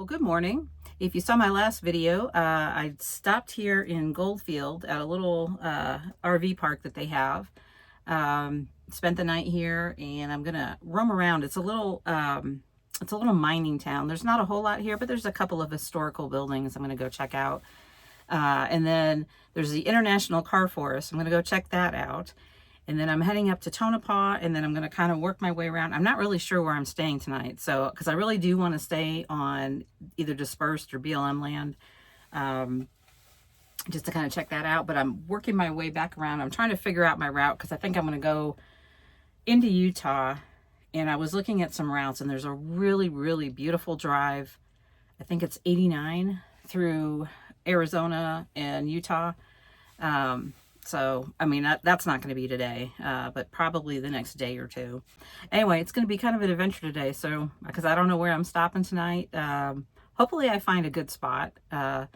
Well, good morning. If you saw my last video, I stopped here in Goldfield at a little RV park that they have. Spent the night here, and I'm gonna roam around. It's a little mining town. There's not a whole lot here, but there's a couple of historical buildings I'm gonna go check out. And then there's the International Car Forest. I'm gonna go check that out. And then I'm heading up to Tonopah, and then I'm going to kind of work my way around. I'm not really sure where I'm staying tonight, so because I really do want to stay on either dispersed or BLM land, just to kind of check that out. But I'm working my way back around. I'm trying to figure out my route because I think I'm going to go into Utah, and I was looking at some routes, and there's a really, really beautiful drive. I think it's 89 through Arizona and Utah. So, I mean, that's not going to be today, but probably the next day or two. Anyway, it's going to be kind of an adventure today, so, because I don't know where I'm stopping tonight. Hopefully I find a good spot. I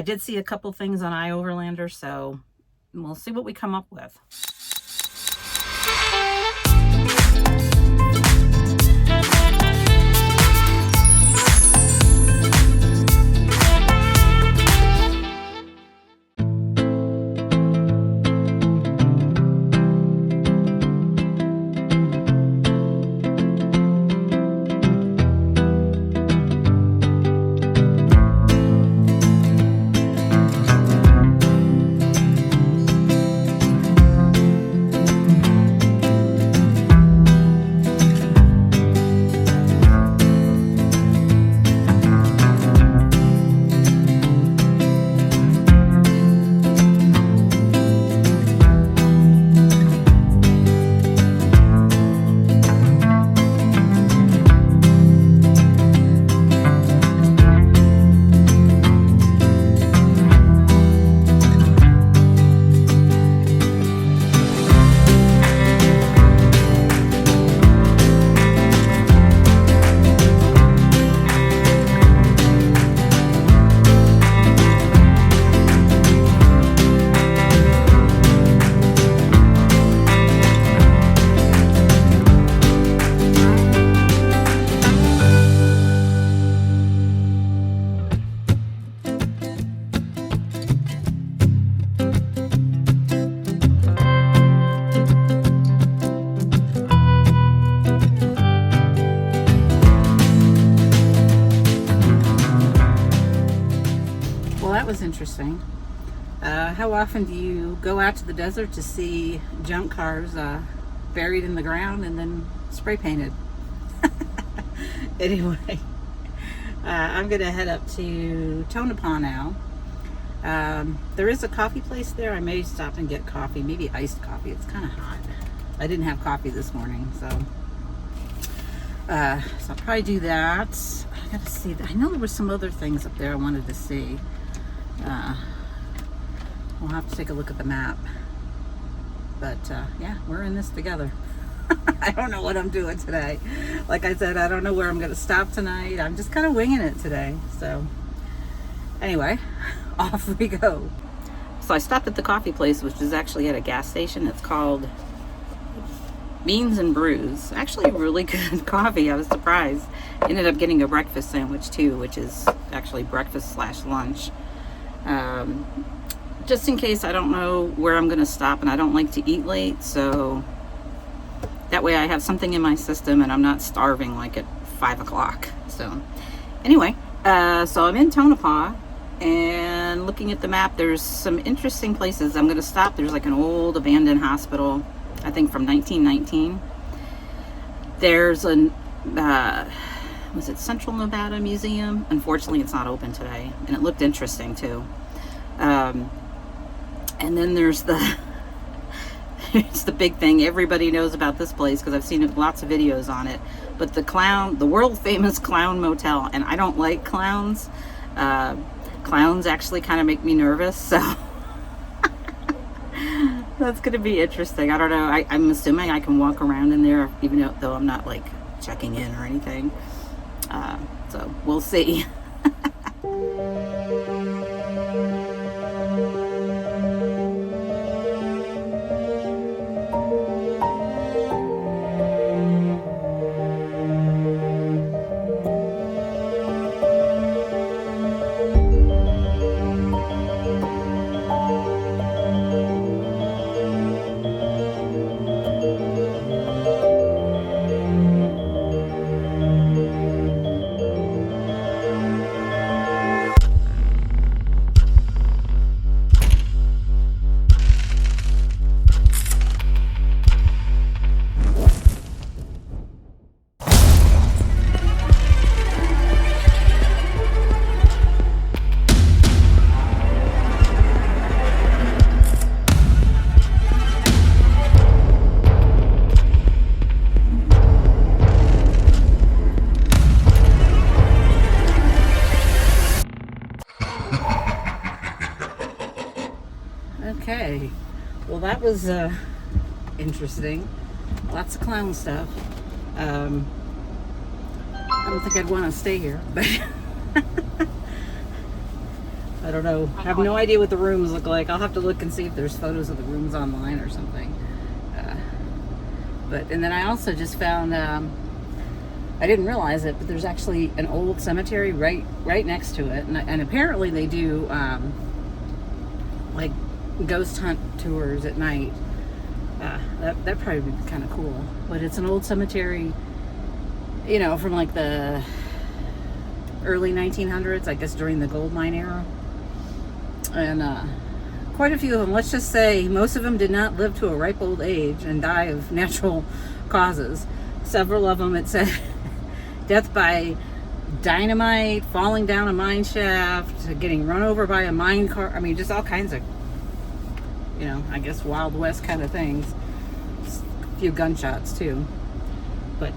did see a couple things on iOverlander, so we'll see what we come up with. Was interesting. How often do you go out to the desert to see junk cars buried in the ground and then spray painted? Anyway, I'm gonna head up to Tonopah now. There is a coffee place there. I may stop and get coffee, maybe iced coffee. It's kind of hot. I didn't have coffee this morning, so I'll probably do that. I gotta see. I know there were some other things up there I wanted to see. We'll have to take a look at the map, but yeah, we're in this together. I don't know what I'm doing today. Like I said, I don't know where I'm going to stop tonight. I'm just kind of winging it today. So anyway, off we go. So I stopped at the coffee place, which is actually at a gas station. It's called Beans and Brews. Actually really good coffee. I was surprised. Ended up getting a breakfast sandwich too, which is actually breakfast / lunch. Just in case I don't know where I'm going to stop, and I don't like to eat late, so that way I have something in my system and I'm not starving like at 5 o'clock. So anyway, so I'm in Tonopah, and looking at the map, there's some interesting places I'm going to stop. There's like an old abandoned hospital, I think from 1919. There's an was it Central Nevada Museum? Unfortunately, it's not open today, and it looked interesting too. And then there's it's the big thing. Everybody knows about this place because I've seen lots of videos on it. But the world famous clown motel, and I don't like clowns. Clowns actually kind of make me nervous, so that's going to be interesting. I don't know. I'm assuming I can walk around in there, even though I'm not like checking in or anything. So we'll see. Okay, well that was interesting. Lots of clown stuff. I don't think I'd want to stay here, but I don't know. I have no idea what the rooms look like. I'll have to look and see if there's photos of the rooms online or something. And then I also just found, I didn't realize it, but there's actually an old cemetery right next to it, and apparently they do like ghost hunt tours at night. That probably would be kind of cool. But it's an old cemetery, you know, from like the early 1900s, I guess during the gold mine era. And quite a few of them, let's just say most of them did not live to a ripe old age and die of natural causes. Several of them, it said death by dynamite, falling down a mine shaft, getting run over by a mine car. I mean, just all kinds of, you know, I guess Wild West kind of things. A few gunshots too. But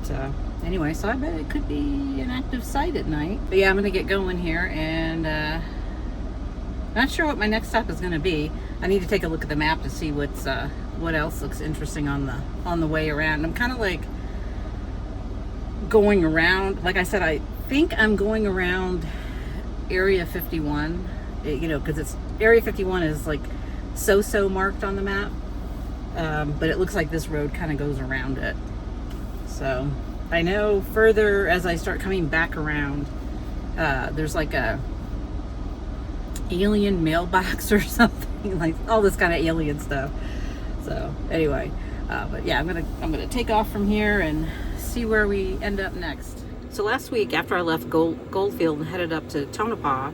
anyway, so I bet it could be an active site at night. But yeah, I'm gonna get going here, and not sure what my next stop is gonna be. I need to take a look at the map to see what else looks interesting on the way around. I'm kind of like going around. Like I said, I think I'm going around Area 51. You know, because it's Area 51 is like so marked on the map, but it looks like this road kind of goes around it. So I know further as I start coming back around, there's like a alien mailbox or something, like all this kind of alien stuff. So anyway, but yeah, I'm gonna take off from here and see where we end up next. So last week after I left Goldfield and headed up to Tonopah,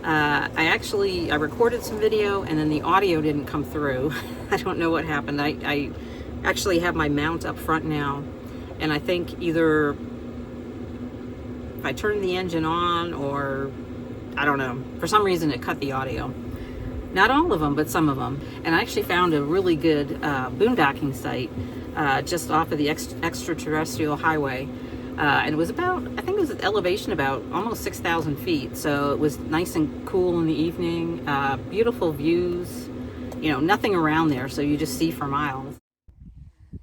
I recorded some video and then the audio didn't come through. I don't know what happened. I actually have my mount up front now, and I think either if I turned the engine on or I don't know, for some reason it cut the audio. Not all of them, but some of them. And I actually found a really good boondocking site just off of the extraterrestrial highway. And it was about, I think it was at elevation about almost 6,000 feet. So it was nice and cool in the evening. Beautiful views, you know, nothing around there. So you just see for miles.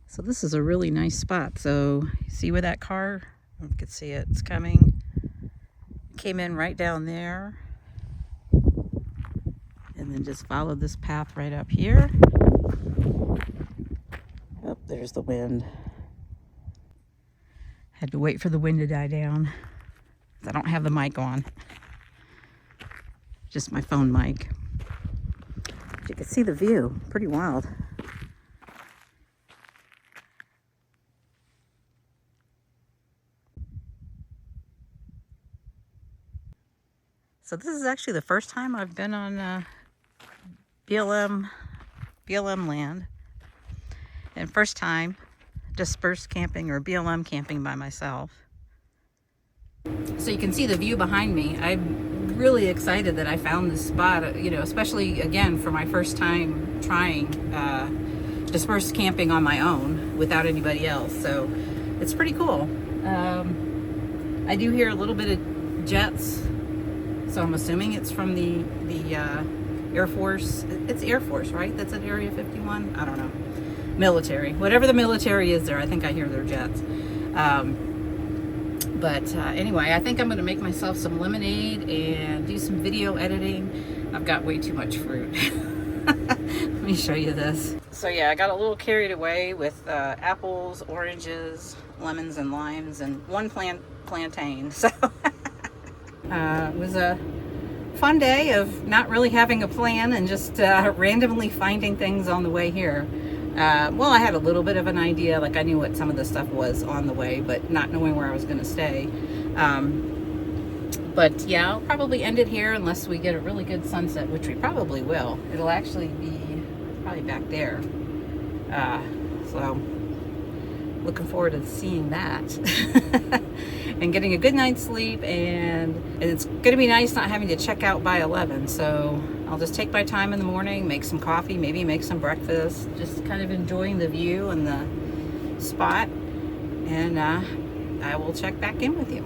So this is a really nice spot. So see where that car, you can see it, it's coming. Came in right down there. And then just followed this path right up here. Oh, there's the wind. Had to wait for the wind to die down. I don't have the mic on. Just my phone mic. You can see the view. Pretty wild. So this is actually the first time I've been on BLM land. And first time dispersed camping or BLM camping by myself. So you can see the view behind me. I'm really excited that I found this spot, you know, especially again for my first time trying dispersed camping on my own without anybody else. So it's pretty cool. I do hear a little bit of jets, so I'm assuming it's from the Air Force. It's Air Force, right? That's at Area 51? I don't know. Military. Whatever the military is there, I think I hear their jets. Anyway, I think I'm going to make myself some lemonade and do some video editing. I've got way too much fruit. Let me show you this. So yeah, I got a little carried away with apples, oranges, lemons, and limes, and one plantain. So it was a fun day of not really having a plan and just randomly finding things on the way here. Well, I had a little bit of an idea, like I knew what some of the stuff was on the way, but not knowing where I was going to stay. But yeah, I'll probably end it here unless we get a really good sunset, which we probably will. It'll actually be probably back there. So looking forward to seeing that and getting a good night's sleep. And it's going to be nice not having to check out by 11. So I'll just take my time in the morning, make some coffee, maybe make some breakfast, just kind of enjoying the view and the spot. And I will check back in with you.